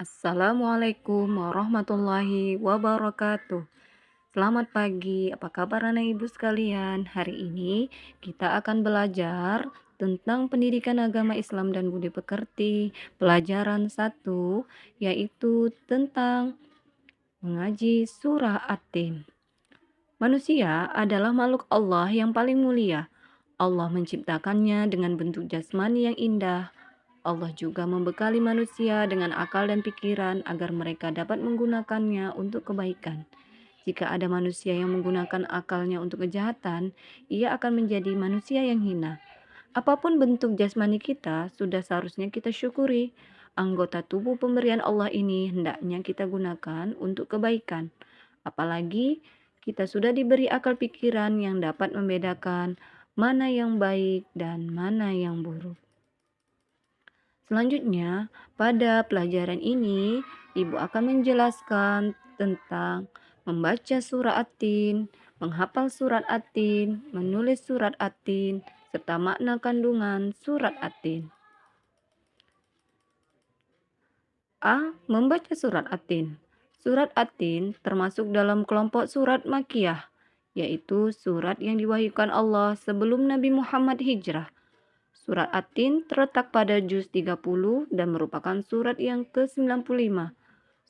Assalamualaikum warahmatullahi wabarakatuh. Selamat pagi, apa kabar anak ibu sekalian? Hari ini kita akan belajar tentang pendidikan agama Islam dan budi pekerti. Pelajaran satu yaitu tentang mengaji surah At-Tin. Manusia adalah makhluk Allah yang paling mulia. Allah menciptakannya dengan bentuk jasmani yang indah. Allah juga membekali manusia dengan akal dan pikiran agar mereka dapat menggunakannya untuk kebaikan. Jika ada manusia yang menggunakan akalnya untuk kejahatan, ia akan menjadi manusia yang hina. Apapun bentuk jasmani kita, sudah seharusnya kita syukuri. Anggota tubuh pemberian Allah ini hendaknya kita gunakan untuk kebaikan. Apalagi kita sudah diberi akal pikiran yang dapat membedakan mana yang baik dan mana yang buruk. Selanjutnya, pada pelajaran ini, Ibu akan menjelaskan tentang membaca surah At-Tin, menghafal surat At-Tin, menulis surat At-Tin, serta makna kandungan surat At-Tin. A. Membaca surat At-Tin. Surat At-Tin termasuk dalam kelompok surat Makkiyah, yaitu surat yang diwahyukan Allah sebelum Nabi Muhammad hijrah. Surat At-Tin terletak pada juz 30 dan merupakan surat yang ke-95.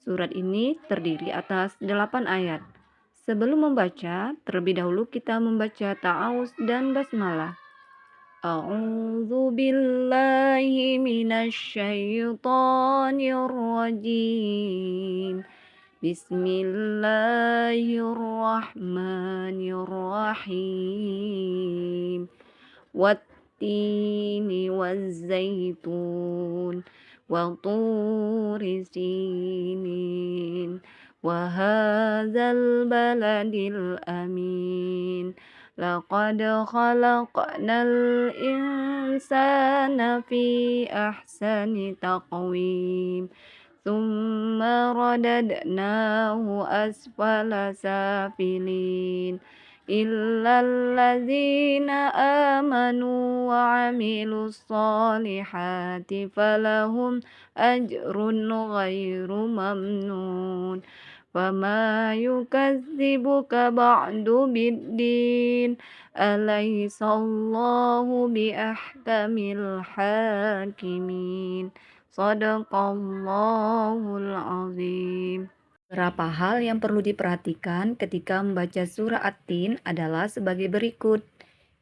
Surat ini terdiri atas 8 ayat. Sebelum membaca, terlebih dahulu kita membaca ta'awuz dan basmalah. A'udzu billahi minasyaitonir rajim. Bismillahirrahmanirrahim. Wattini wazzaitun wa turi sinin wa hadzal baladil amin. Laqad khalaqnal insana fi ahsani taqwim. Tsumma radadnahu asfala safilin. Illal ladzina amanu wa amilus solihati falahum ajrun ghairu mamnun. Wama yukadzibuka ba'du biddin. Alaihissallahu biahkamil hakimin. Sadaqallahul azim. Beberapa hal yang perlu diperhatikan ketika membaca surah At-Tin adalah sebagai berikut.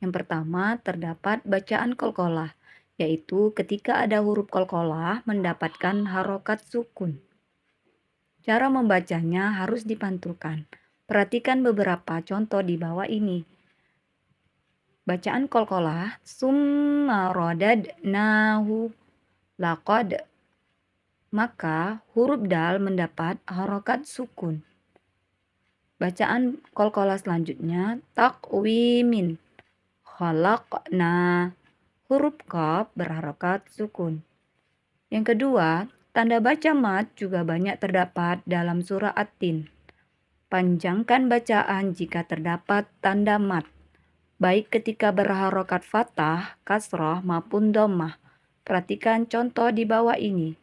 Yang pertama, terdapat bacaan qalqalah, yaitu ketika ada huruf qalqalah mendapatkan harokat sukun. Cara membacanya harus dipantulkan. Perhatikan beberapa contoh di bawah ini. Bacaan qalqalah, summa radadnahu laqad, maka huruf dal mendapat harokat sukun. Bacaan qalqalah selanjutnya, taqwimin, khalaqna, huruf qaf berharokat sukun. Yang kedua, tanda baca mat juga banyak terdapat dalam surah At-Tin. Panjangkan bacaan jika terdapat tanda mat, baik ketika berharokat fathah, kasroh maupun dhammah. Perhatikan contoh di bawah ini.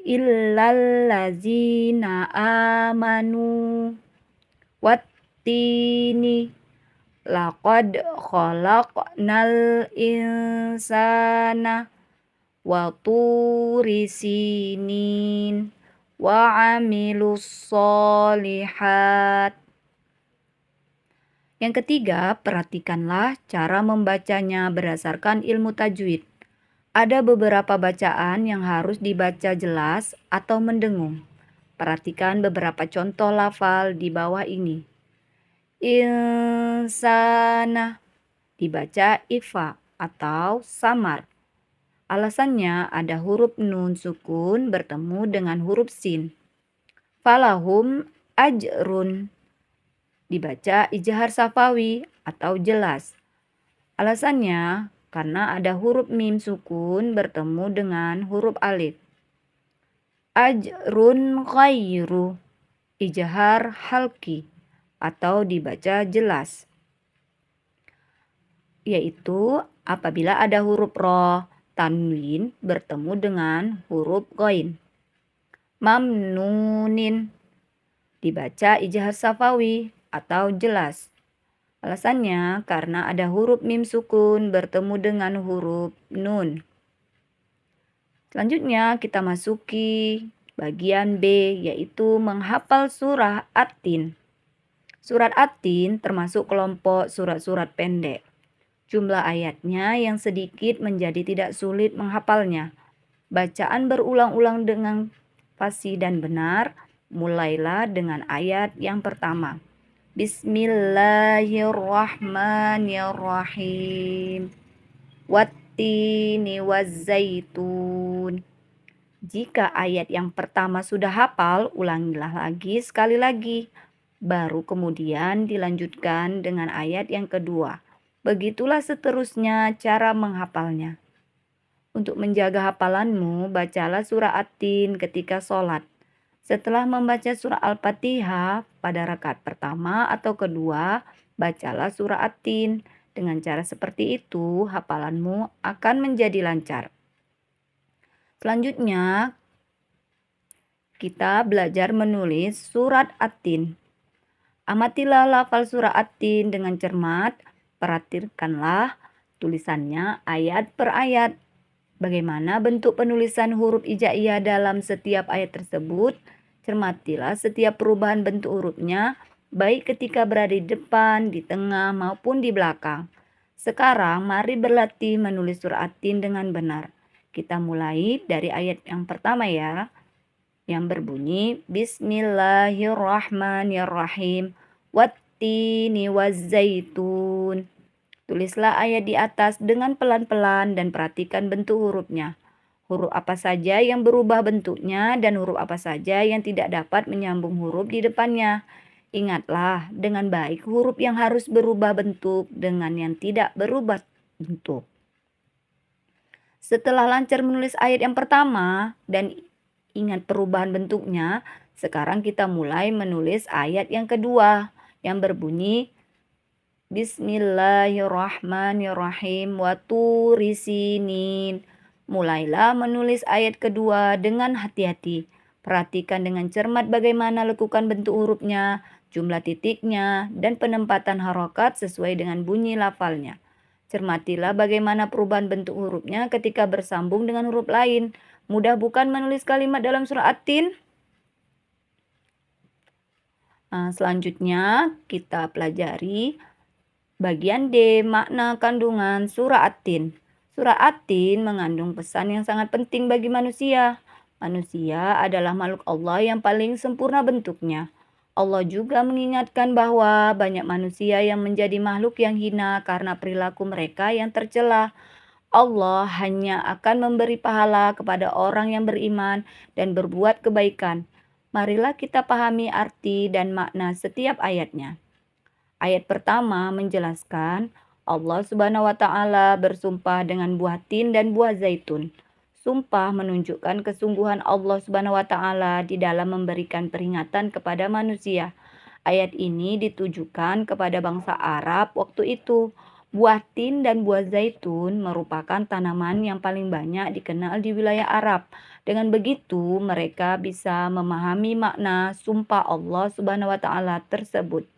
Illal ladzina amanu wattini laqad khalaqnal insana wa turi sinin wa amilus solihat. Yang ketiga, perhatikanlah cara membacanya berdasarkan ilmu tajwid. Ada beberapa bacaan yang harus dibaca jelas atau mendengung. Perhatikan beberapa contoh lafal di bawah ini. Insana dibaca ifa atau samar. Alasannya ada huruf nun sukun bertemu dengan huruf sin. Falahum ajrun dibaca ijhar safawi atau jelas. Alasannya karena ada huruf mim sukun bertemu dengan huruf alif. Ajrun ghairu, ijhar halki atau dibaca jelas. Yaitu apabila ada huruf roh tanwin bertemu dengan huruf ghain. Mamnunin dibaca ijaz safawi atau jelas. Alasannya karena ada huruf mim sukun bertemu dengan huruf nun. Selanjutnya kita masuki bagian B, yaitu menghafal surah At-Tin. Surat At-Tin termasuk kelompok surat-surat pendek. Jumlah ayatnya yang sedikit menjadi tidak sulit menghafalnya. Bacaan berulang-ulang dengan fasih dan benar. Mulailah dengan ayat yang pertama. Bismillahirrahmanirrahim. Wattini wazzaitun. Jika ayat yang pertama sudah hafal, ulangilah lagi sekali lagi. Baru kemudian dilanjutkan dengan ayat yang kedua. Begitulah seterusnya cara menghafalnya. Untuk menjaga hafalanmu, bacalah surah At-Tin ketika sholat. Setelah membaca surah Al-Fatihah pada rakaat pertama atau kedua, bacalah surah At-Tin. Dengan cara seperti itu, hafalanmu akan menjadi lancar. Selanjutnya, kita belajar menulis surat At-Tin. Amatilah lafal surah At-Tin dengan cermat, perhatikanlah tulisannya ayat per ayat. Bagaimana bentuk penulisan huruf hijaiyah dalam setiap ayat tersebut? Cermatilah setiap perubahan bentuk hurufnya, baik ketika berada di depan, di tengah, maupun di belakang. Sekarang mari berlatih menulis surah At-Tin dengan benar. Kita mulai dari ayat yang pertama ya, yang berbunyi Bismillahirrahmanirrahim. Wattini wazzaitun. Tulislah ayat di atas dengan pelan-pelan dan perhatikan bentuk hurufnya. Huruf apa saja yang berubah bentuknya dan huruf apa saja yang tidak dapat menyambung huruf di depannya. Ingatlah dengan baik huruf yang harus berubah bentuk dengan yang tidak berubah bentuk. Setelah lancar menulis ayat yang pertama dan ingat perubahan bentuknya, sekarang kita mulai menulis ayat yang kedua yang berbunyi Bismillahirrahmanirrahim wa turi sinin. Mulailah menulis ayat kedua dengan hati-hati. Perhatikan dengan cermat bagaimana lekukan bentuk hurufnya, jumlah titiknya, dan penempatan harokat sesuai dengan bunyi lafalnya. Cermatilah bagaimana perubahan bentuk hurufnya ketika bersambung dengan huruf lain. Mudah bukan menulis kalimat dalam surah At-Tin? Selanjutnya kita pelajari bagian D, makna kandungan surah At-Tin. Surah At-Tin mengandung pesan yang sangat penting bagi manusia. Manusia adalah makhluk Allah yang paling sempurna bentuknya. Allah juga mengingatkan bahwa banyak manusia yang menjadi makhluk yang hina karena perilaku mereka yang tercela. Allah hanya akan memberi pahala kepada orang yang beriman dan berbuat kebaikan. Marilah kita pahami arti dan makna setiap ayatnya. Ayat pertama menjelaskan Allah Subhanahu wa taala bersumpah dengan buah tin dan buah zaitun. Sumpah menunjukkan kesungguhan Allah Subhanahu wa taala di dalam memberikan peringatan kepada manusia. Ayat ini ditujukan kepada bangsa Arab waktu itu. Buah tin dan buah zaitun merupakan tanaman yang paling banyak dikenal di wilayah Arab. Dengan begitu, mereka bisa memahami makna sumpah Allah Subhanahu wa taala tersebut.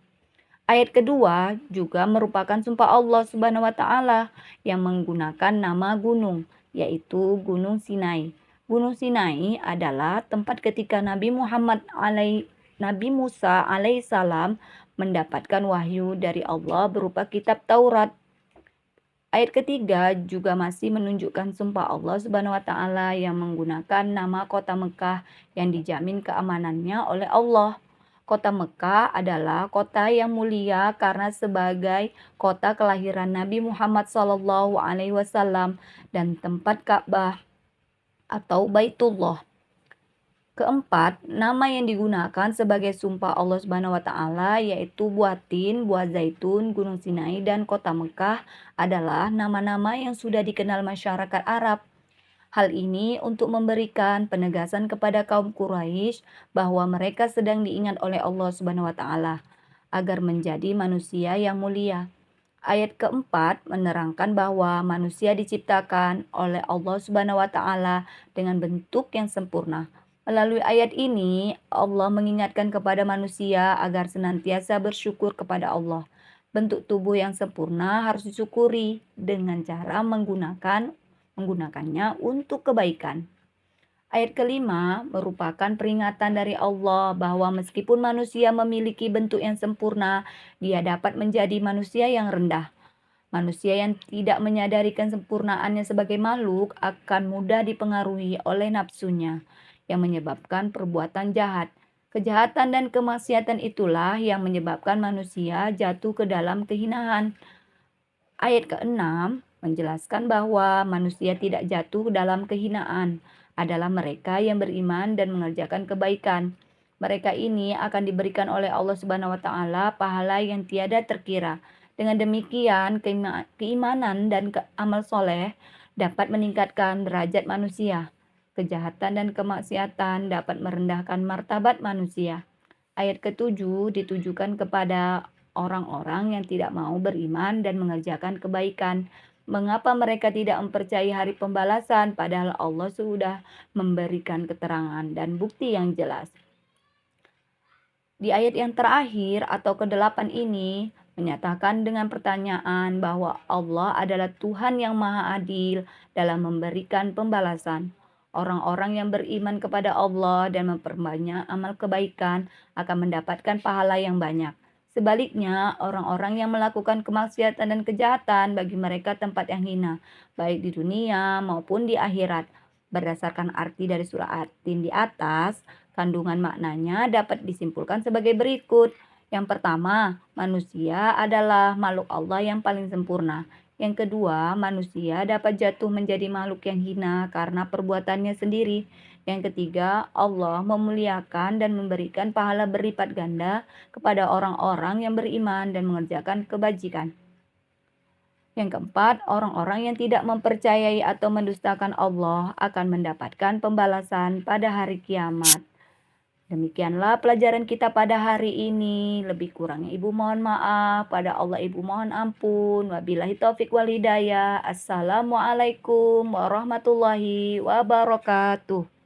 Ayat kedua juga merupakan sumpah Allah Subhanahu wa taala yang menggunakan nama gunung, yaitu Gunung Sinai. Gunung Sinai adalah tempat ketika Nabi Musa alaihissalam mendapatkan wahyu dari Allah berupa kitab Taurat. Ayat ketiga juga masih menunjukkan sumpah Allah Subhanahu wa taala yang menggunakan nama kota Mekah yang dijamin keamanannya oleh Allah. Kota Mekah adalah kota yang mulia karena sebagai kota kelahiran Nabi Muhammad SAW dan tempat Ka'bah atau Baitullah. Keempat, nama yang digunakan sebagai sumpah Allah Subhanahu wa taala yaitu buah tin, buah zaitun, Gunung Sinai dan kota Mekah adalah nama-nama yang sudah dikenal masyarakat Arab. Hal ini untuk memberikan penegasan kepada kaum Quraisy bahwa mereka sedang diingat oleh Allah Subhanahu wa taala agar menjadi manusia yang mulia. Ayat keempat menerangkan bahwa manusia diciptakan oleh Allah Subhanahu wa Ta'ala dengan bentuk yang sempurna. Melalui ayat ini, Allah mengingatkan kepada manusia agar senantiasa bersyukur kepada Allah. Bentuk tubuh yang sempurna harus disyukuri dengan cara menggunakannya untuk kebaikan. Ayat kelima merupakan peringatan dari Allah bahwa meskipun manusia memiliki bentuk yang sempurna, dia dapat menjadi manusia yang rendah. Manusia yang tidak menyadari kesempurnaannya sebagai makhluk akan mudah dipengaruhi oleh nafsunya, yang menyebabkan perbuatan jahat. Kejahatan dan kemaksiatan itulah yang menyebabkan manusia jatuh ke dalam kehinaan. Ayat ke-6 menjelaskan bahwa manusia tidak jatuh dalam kehinaan adalah mereka yang beriman dan mengerjakan kebaikan. Mereka ini akan diberikan oleh Allah Subhanahu wa taala pahala yang tiada terkira. Dengan demikian, keimanan dan amal soleh dapat meningkatkan derajat manusia. Kejahatan dan kemaksiatan dapat merendahkan martabat manusia. Ayat ke-7 ditujukan kepada orang-orang yang tidak mau beriman dan mengerjakan kebaikan. Mengapa mereka tidak mempercayai hari pembalasan padahal Allah sudah memberikan keterangan dan bukti yang jelas. Di ayat yang terakhir atau ke-8 ini menyatakan dengan pertanyaan bahwa Allah adalah Tuhan yang Maha Adil dalam memberikan pembalasan. Orang-orang yang beriman kepada Allah dan memperbanyak amal kebaikan akan mendapatkan pahala yang banyak. Sebaliknya, orang-orang yang melakukan kemaksiatan dan kejahatan bagi mereka tempat yang hina, baik di dunia maupun di akhirat. Berdasarkan arti dari surah At-Tin di atas, kandungan maknanya dapat disimpulkan sebagai berikut. Yang pertama, manusia adalah makhluk Allah yang paling sempurna. Yang kedua, manusia dapat jatuh menjadi makhluk yang hina karena perbuatannya sendiri. Yang ketiga, Allah memuliakan dan memberikan pahala berlipat ganda kepada orang-orang yang beriman dan mengerjakan kebajikan. Yang keempat, orang-orang yang tidak mempercayai atau mendustakan Allah akan mendapatkan pembalasan pada hari kiamat. Demikianlah pelajaran kita pada hari ini. Lebih kurangnya Ibu mohon maaf. Pada Allah Ibu mohon ampun. Wabillahi taufik wal hidayah. Assalamualaikum warahmatullahi wabarakatuh.